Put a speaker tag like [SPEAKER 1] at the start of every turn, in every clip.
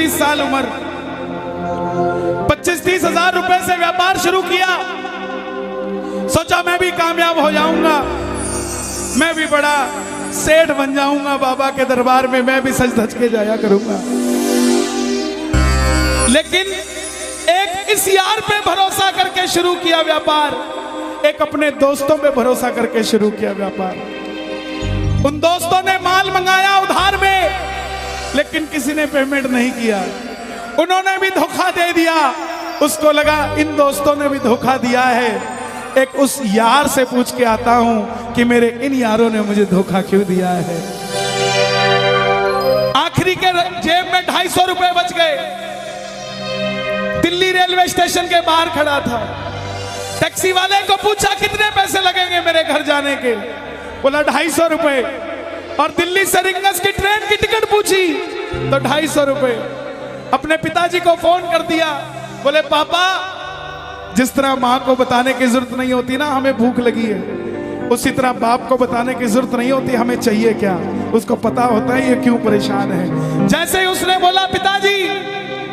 [SPEAKER 1] 28-30 साल उम्र, 25-30 हजार रुपए से व्यापार शुरू किया। सोचा मैं भी कामयाब हो जाऊंगा, मैं भी बड़ा सेठ बन जाऊंगा, बाबा के दरबार में मैं भी सज धज के जाया करूंगा। लेकिन एक इस यार पे भरोसा करके शुरू किया व्यापार, एक अपने दोस्तों पे भरोसा करके शुरू किया व्यापार। उन दोस्तों ने माल मंगाया उधार में, लेकिन किसी ने पेमेंट नहीं किया, उन्होंने भी धोखा दे दिया। उसको लगा इन दोस्तों ने भी धोखा दिया है, एक उस यार से पूछ के आता हूं कि मेरे इन यारों ने मुझे धोखा क्यों दिया है। आखिरी के जेब में 250 रुपए बच गए। दिल्ली रेलवे स्टेशन के बाहर खड़ा था, टैक्सी वाले को पूछा कितने पैसे लगेंगे मेरे घर जाने के, बोला 250 रुपए। और दिल्ली से रिंगस की ट्रेन की टिकट पूछी तो 250 रुपए। अपने पिताजी को फोन कर दिया, बोले पापा, जिस तरह माँ को बताने की जरूरत नहीं होती ना हमें भूख लगी है, उसी तरह बाप को बताने की जरूरत नहीं होती हमें चाहिए क्या, उसको पता होता है ये क्यों परेशान है। जैसे ही उसने बोला पिताजी,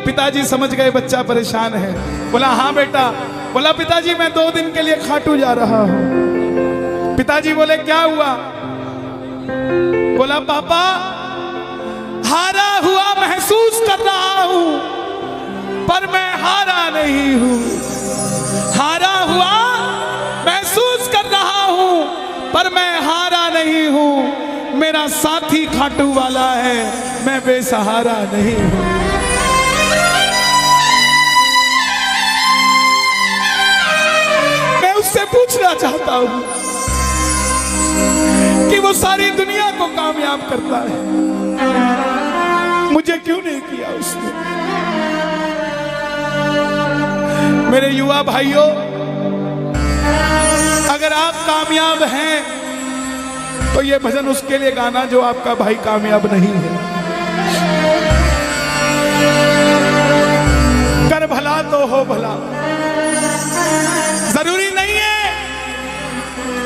[SPEAKER 1] पिताजी समझ गए बच्चा परेशान है। बोला हाँ बेटा। बोला पिताजी मैं 2 दिन के लिए खाटू जा रहा हूं। पिताजी बोले क्या हुआ? बोला पापा, हारा हुआ महसूस कर रहा हूं, पर मैं हारा नहीं हूं। हारा हुआ महसूस कर रहा हूं, पर मैं हारा नहीं हूं। मेरा साथी खाटू वाला है, मैं बेसहारा नहीं हूं। मैं उससे पूछना चाहता हूं कि वो सारी दुनिया को कामयाब करता है, मुझे क्यों नहीं किया उसने? मेरे युवा भाइयों, अगर आप कामयाब हैं तो ये भजन उसके लिए गाना जो आपका भाई कामयाब नहीं है। कर भला तो हो भला। जरूरी नहीं है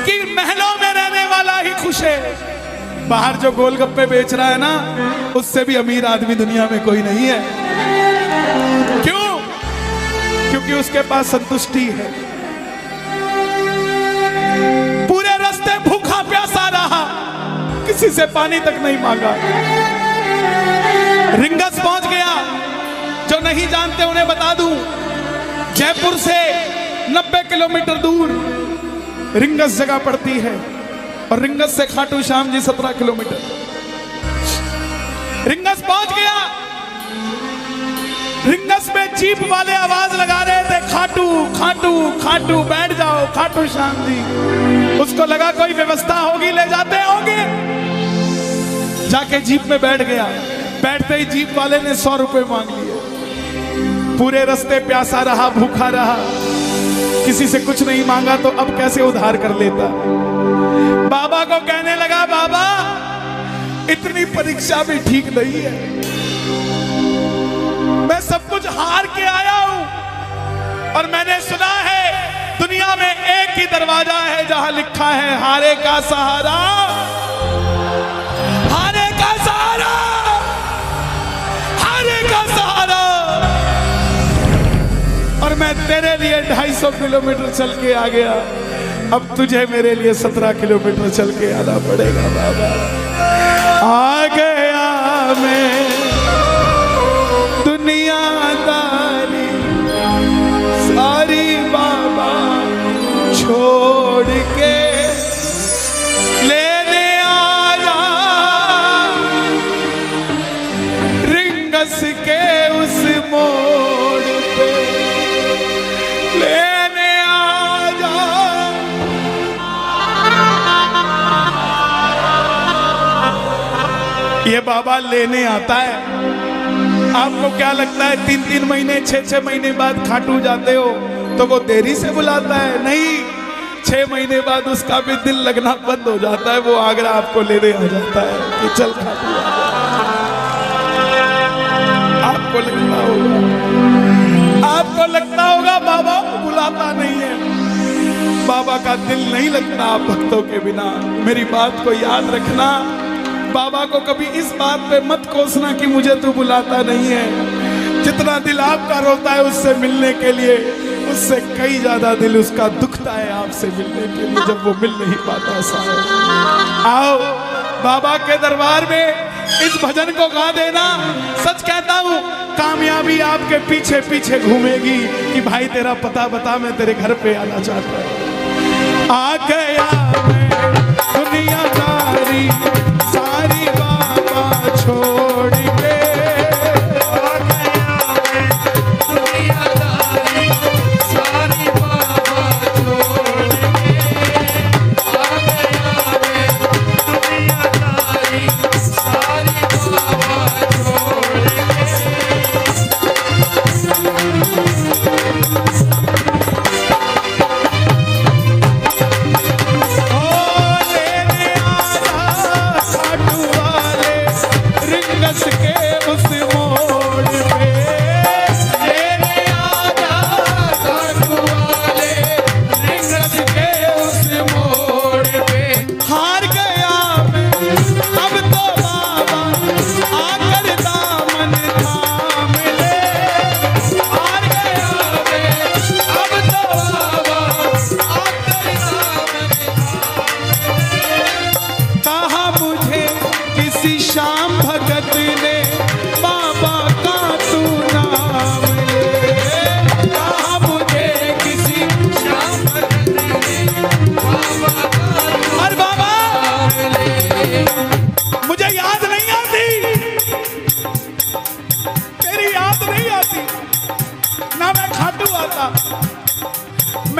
[SPEAKER 1] कि महलों में रहने वाला ही खुश है। बाहर जो गोलगप्पे बेच रहा है ना, उससे भी अमीर आदमी दुनिया में कोई नहीं है। क्यों? क्योंकि उसके पास संतुष्टि है। पूरे रास्ते भूखा प्यासा रहा, किसी से पानी तक नहीं मांगा। रिंगस पहुंच गया। जो नहीं जानते उन्हें बता दूं, जयपुर से 90 किलोमीटर दूर रिंगस जगह पड़ती है, और रिंगस से खाटू श्याम जी 17 किलोमीटर। रिंगस पहुंच गया। रिंगस में जीप वाले आवाज लगा रहे थे, खाटू खाटू खाटू, बैठ जाओ खाटू श्याम जी। उसको लगा कोई व्यवस्था होगी, ले जाते होंगे। जाके जीप में बैठ गया। बैठते ही जीप वाले ने 100 रुपए मांग लिए। पूरे रास्ते प्यासा रहा, भूखा रहा, किसी से कुछ नहीं मांगा तो अब कैसे उधार कर लेता। बाबा को कहने लगा, बाबा इतनी परीक्षा भी ठीक नहीं है, मैं सब कुछ हार के आया हूं, और मैंने सुना है दुनिया में एक ही दरवाजा है जहां लिखा है हारे का सहारा, हारे का सहारा, हारे का सहारा। और मैं तेरे लिए 250 किलोमीटर चल के आ गया, अब तुझे मेरे लिए 17 किलोमीटर चल के आना पड़ेगा। बाबा आ गया मैं दुनियादारी सारी, बाबा छोड़ के लेने आया रिंगस के उस मोड़ पे, लेने आया। ये बाबा लेने आता है। आपको क्या लगता है 3-3 महीने 6-6 महीने बाद खाटू जाते हो तो वो देरी से बुलाता है? नहीं, 6 महीने बाद उसका भी दिल लगना बंद हो जाता है, वो आगरा आपको लेने आ जाता है कि चल खाटू आ जा। आपको लगता होगा बाबा बुलाता नहीं है। बाबा का दिल नहीं लगता आप भक्तों के बिना। मेरी बात को याद रखना, बाबा को कभी इस बात पे मत कोसना कि मुझे तू बुलाता नहीं है। जितना दिल आपका रोता है उससे मिलने के लिए, उससे कई ज्यादा दिल उसका दुखता है आपसे मिलने के लिए, जब वो मिल नहीं पाता। साहब आओ बाबा के दरबार में इस भजन को गा देना। सच कहता हूँ कामयाबी आपके पीछे पीछे घूमेगी कि भाई तेरा पता बता, मैं तेरे घर पे आना चाहता हूँ। आ गया मैं दुनियादारी सारी बाबा छोड़ के, आ गया मैं दुनियादारी सारी बाबा छोड़ के, आ गया मैं दुनियादारी सारी बाबा छोड़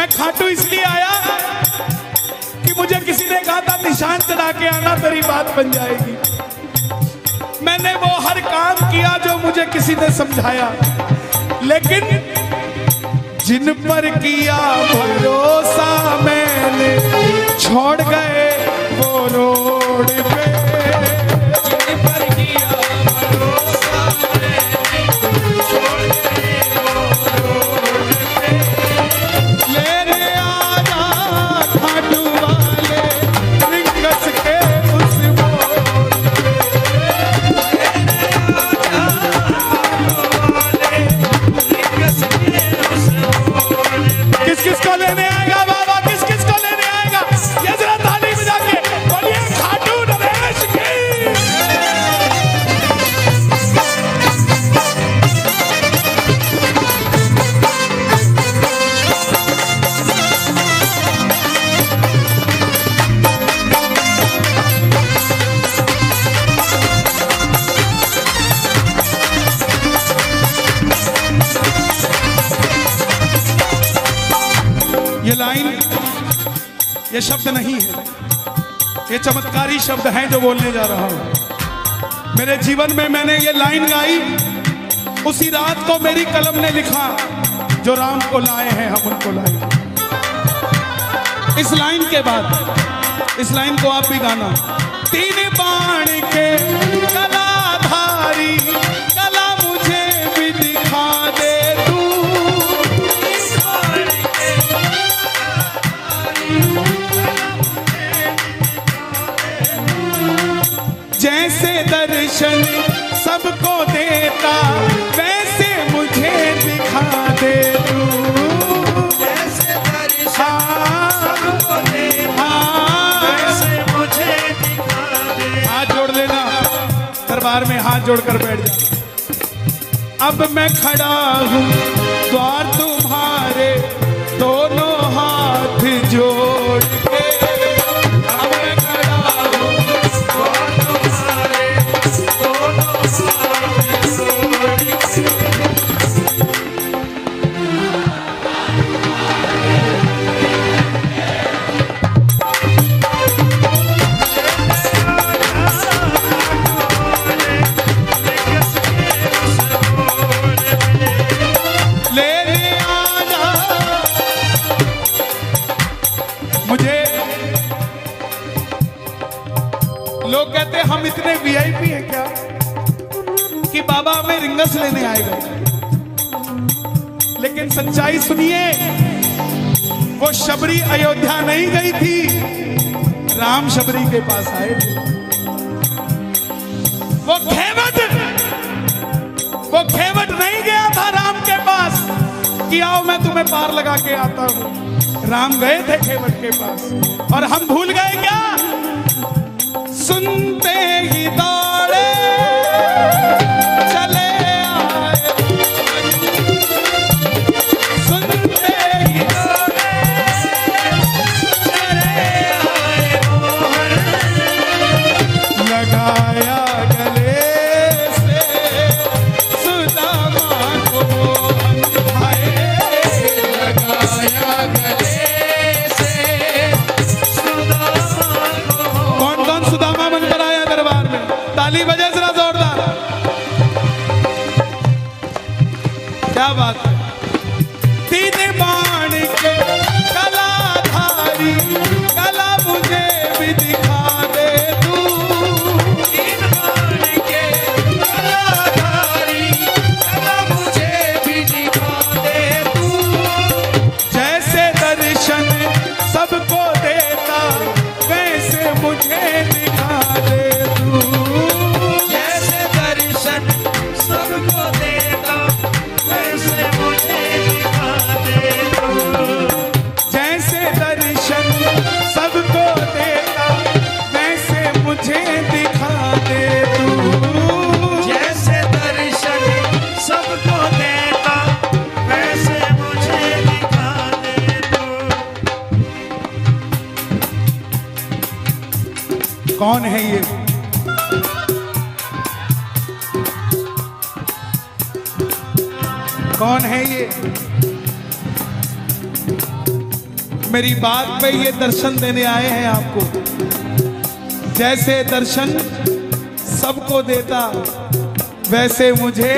[SPEAKER 1] खाटू इसलिए आया कि मुझे किसी ने कहा था निशान चढ़ा के आना तेरी बात बन जाएगी। मैंने वो हर काम किया जो मुझे किसी ने समझाया, लेकिन जिन पर किया भरोसा मैंने छोड़ गए वो रोड पे, जिन पर किया भरोसा मैंने छोड़ गए वो रोड पे। लेने आजा खाटू वाले रिंगस के उस मोड़ पे, लेने आजा खाटू वाले रिंगस के उस मोड़ पे। किस किस को लेने आएगा बाबा, किस किस को लेने आएगा? ये जरा ताली बजा के बोलिए खाटू नरेश की। ये लाइन, ये शब्द नहीं है, ये चमत्कारी शब्द हैं जो बोलने जा रहा हूं। मेरे जीवन में मैंने ये लाइन गाई उसी रात को मेरी कलम ने लिखा, जो राम को लाए हैं हम उनको लाए। इस लाइन के बाद इस लाइन को आप भी गाना। तीन बाण के कलाधारी कला मुझे भी दिखा दे तू, जैसे दर्शन सबको देता वैसे मुझे दिखा दे तू, जैसे दर्शन सबको देता वैसे मुझे दिखा दे। हाथ जोड़ लेना, दरबार में हाथ जोड़कर बैठ जा। अब मैं खड़ा हूँ द्वार तुम्हारे दोनों हाथ जोड़ के, अब मैं खड़ा हूँ द्वार तुम्हारे दोनों हाथ जोड़ के। लोग कहते हम इतने वीआईपी हैं क्या कि बाबा हमें रिंगस लेने आएगा, लेकिन सच्चाई सुनिए, वो शबरी अयोध्या नहीं गई थी, राम शबरी के पास आए थे। वो खेवट नहीं गया था राम के पास कि आओ मैं तुम्हें पार लगा के आता हूं। राम गए थे खेवट के पास और हम भूल गए क्या? सुनते ही दौड़े चले आए, सुनते ही दौड़े चले आए, लगाया गले से सुदामा को, लगाया गले से सुदामा को। कौन कौन सुदामा बनकर आया दरबार में? ताली बजे जरा जोरदार। क्या बात है? तीन बाण के कलाधारी, कला मुझे भी दिखा दे तू। तीन बाण के कलाधारी, कला मुझे भी दिखा दे तू। जैसे दर्शन सबको देता वैसे मुझे दिखा दे तू। जैसे दर्शन सबको देता वैसे मुझे दिखा दे तू। जैसे दर्शन सबको देता वैसे मुझे दिखा दे तू।
[SPEAKER 2] जैसे दर्शन सबको देता वैसे मुझे दिखा दे तू।
[SPEAKER 1] कौन है ये? कौन है ये? मेरी बात पे ये दर्शन देने आए हैं आपको। जैसे दर्शन सबको देता वैसे मुझे,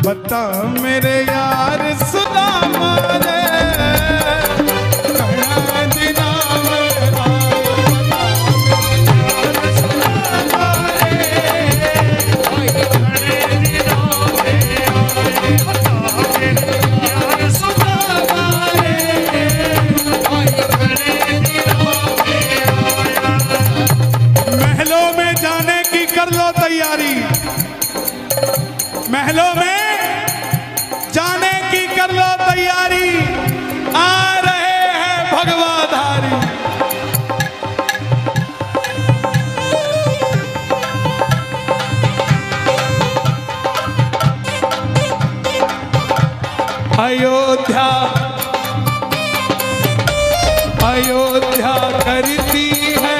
[SPEAKER 1] बता मेरे यार सुदामा रे, कहाँ दिना मेरा, महलों में जाने की कर लो तैयारी, महलों में जाने की कर लो तैयारी, आ रहे हैं भगवाधारी। अयोध्या अयोध्या करती है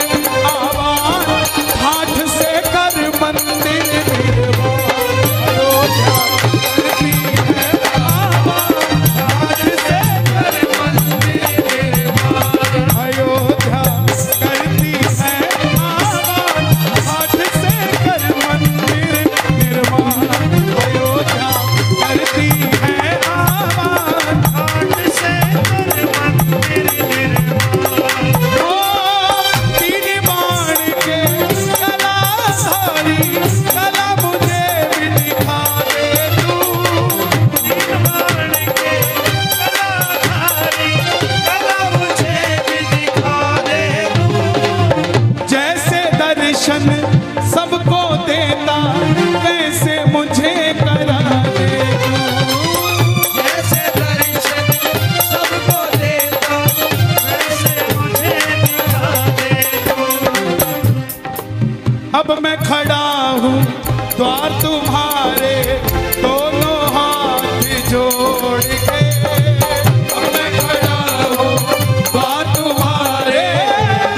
[SPEAKER 1] आवाज, हाथ से कर मंदिर निर्माण। अयोध्या करती है आवाज, हाथ से कर मंदिर निर्माण। अयोध्या करती है आवाज, हाथ से कर मंदिर निर्माण। अयोध्या करती है आवाज,
[SPEAKER 2] हाथ से कर मंदिर निर्माण।
[SPEAKER 1] तीन बाण के कलाधारी, कला मुझे भी दिखा दे तू।
[SPEAKER 2] तीन बाण के कलाधारी, कला मुझे भी दिखा दे तू।
[SPEAKER 1] जैसे दर्शन सबको देता वैसे मुझे करा दे तू।
[SPEAKER 2] जैसे दर्शन सबको देता वैसे मुझे दिखा दे तू।
[SPEAKER 1] अब मैं खड़ा हूँ द्वार तुम्हारे, दोनों हाथ जोड़ के। अब मैं खड़ा हूँ द्वार तुम्हारे,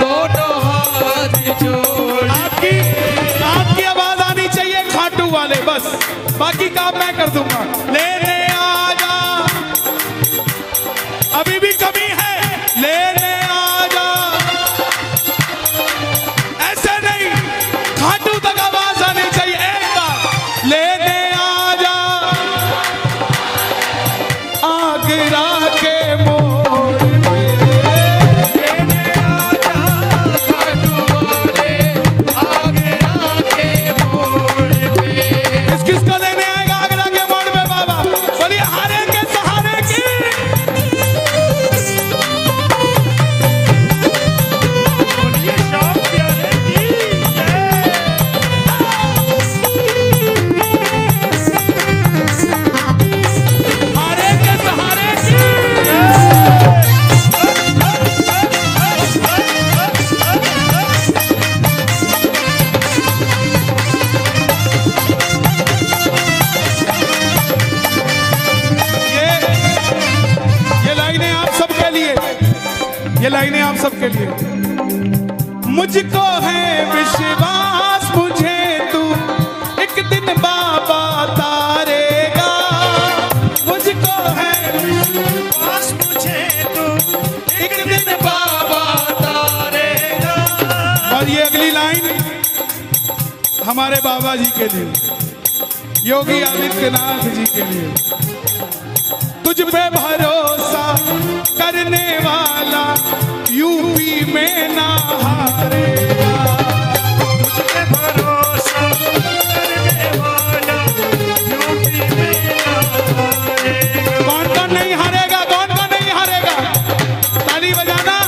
[SPEAKER 2] दोनों हाथ जोड़।
[SPEAKER 1] आपकी आवाज आनी चाहिए खाटू वाले, बस बाकी काम मैं कर दूंगा। लेने आजा, अभी भी कमी है, लेने आजा। ऐसे नहीं, खाटू तक आवाज आनी चाहिए। एक बार लेने आजा, आगरा के मोड़ पे।
[SPEAKER 2] लेने आजा खाटू वाले, आगरा के मोड़ पे।
[SPEAKER 1] किस किस को लेने आएगा आगरा के मोड़ पे बाबा? ये लाइनें आप सबके लिए। मुझको है विश्वास मुझे तू एक दिन बाबा तारेगा, मुझको है
[SPEAKER 2] विश्वास मुझे तू एक दिन बाबा तारेगा।
[SPEAKER 1] और ये अगली लाइन हमारे बाबा जी के लिए, योगी आदित्यनाथ जी के लिए। तुझ पे भरोसा करने वाला यूपी में ना हारेगा,
[SPEAKER 2] तुझ पे भरोसा करने वाला यूपी में ना हारेगा।
[SPEAKER 1] कौन कौन नहीं हारेगा, कौन कौन नहीं हारेगा? ताली बजाना।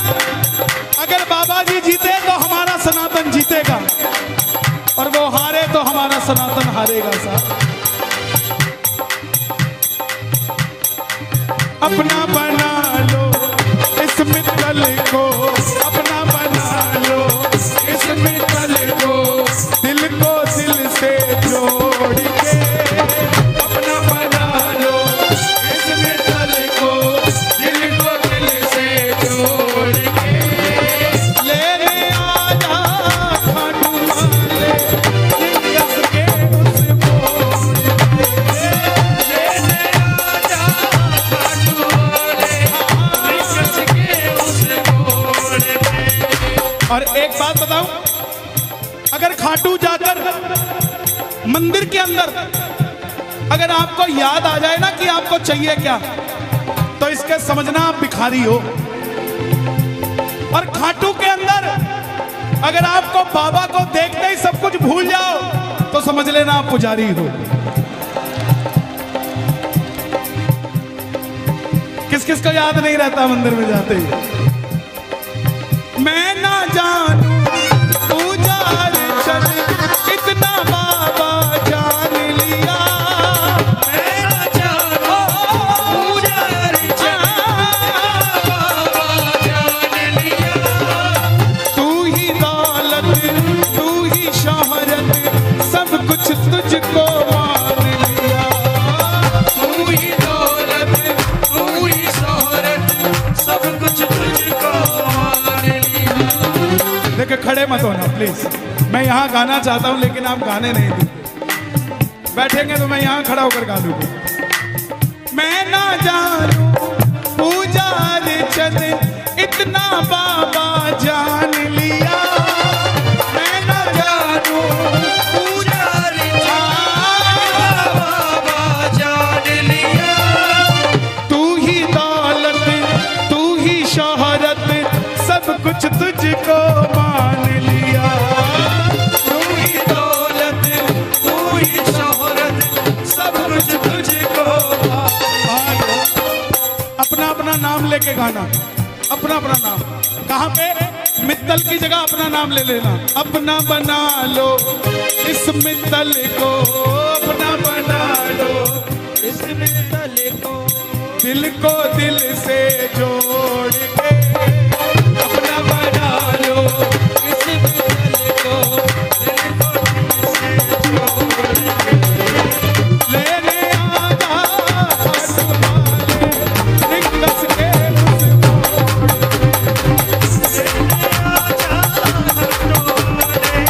[SPEAKER 1] अगर बाबा जी जीते तो हमारा सनातन जीतेगा, और वो हारे तो हमारा सनातन हारेगा साहब। अपना बना लो इस मित्तल को, अपना बना लो इस मित्तल को, दिल को दिल से जोड़ के। अपना बना लो इस मित्तल को, दिल को दिल से जोड़ के। लेने आजा खाटू वाले लिंगस के उस मोड़ पे।
[SPEAKER 2] लेने आजा खाटू वाले लिंगस के उस मोड़ पे।
[SPEAKER 1] और एक बात बताऊं, अगर खाटू जाकर मंदिर के अंदर अगर आपको याद आ जाए ना कि आपको चाहिए क्या, तो इसके समझना आप भिखारी हो। और खाटू के अंदर अगर आपको बाबा को देखते ही सब कुछ भूल जाओ, तो समझ लेना आप पुजारी हो। किस किस को याद नहीं रहता मंदिर में जाते ही? मैं ना जानू पूजार चल इतना बाबा जान लिया,
[SPEAKER 2] मैं ना जानू पुजारी चल बाबा जान लिया।
[SPEAKER 1] तू ही दौलत तू ही शोहरत सब कुछ तुझको मान लिया।
[SPEAKER 2] तू ही दौलत तू ही शोहरत सब कुछ तुझको मान लिया।
[SPEAKER 1] देखो खड़े मत होना प्लीज, मैं यहाँ गाना चाहता हूँ लेकिन आप गाने नहीं देते। बैठेंगे तो मैं यहाँ खड़ा होकर गा लूंगा। मैं ना जानू पूजार चंद इतना बाबा जान लिया, मैं ना जानू
[SPEAKER 2] पुजारी बाबा जान लिया।
[SPEAKER 1] तू ही दौलत तू ही शोहरत सब कुछ तुझको मान लिया।
[SPEAKER 2] तू ही दौलत तू ही शोहरत सब कुछ तुझको मान लिया।
[SPEAKER 1] अपना अपना नाम लेके गाना, अपना अपना नाम। कहाँ पे? मित्तल की जगह अपना नाम ले लेना। अपना बना लो इस मित्तल को, अपना बना लो
[SPEAKER 2] इस मित्तल को,
[SPEAKER 1] दिल को दिल से जोड़ के।
[SPEAKER 2] अपना बना लो इस मित्तल को, दिल को दिल से जोड़ के।
[SPEAKER 1] लेने आजा खाटू वाले लिंगस के उस मोड़ पे।
[SPEAKER 2] लेने आजा खाटू वाले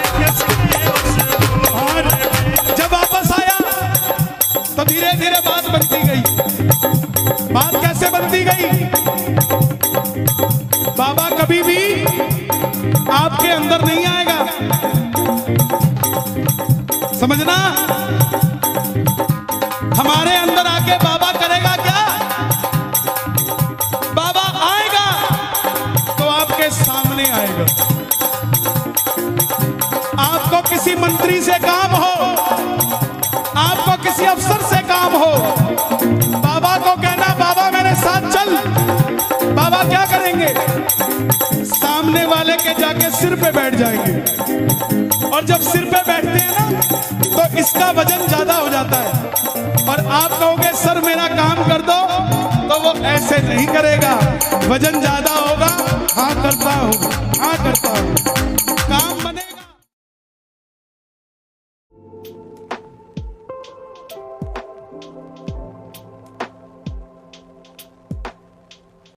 [SPEAKER 2] लिंगस के उस मोड़ पे।
[SPEAKER 1] जब वापस आया तो धीरे धीरे बात बनती गई। बात कैसे बनती गई? बाबा कभी भी आपके अंदर नहीं आएगा, समझना। हमारे अंदर आके बाबा करेगा क्या? बाबा आएगा तो आपके सामने आएगा। आपको किसी मंत्री से काम हो, आपको किसी अफसर से काम हो, बाबा को कहना बाबा मेरे साथ चल। बाबा क्या करेंगे? सामने वाले के जाके सिर पे बैठ जाएंगे, और जब सिर पे बैठते हैं ना तो इसका वजन ज्यादा हो जाता है। और आप कहोगे सर मेरा काम कर दो, तो वो ऐसे नहीं करेगा। वजन ज्यादा होगा, हाँ करता हूँ, हाँ करता हूँ, काम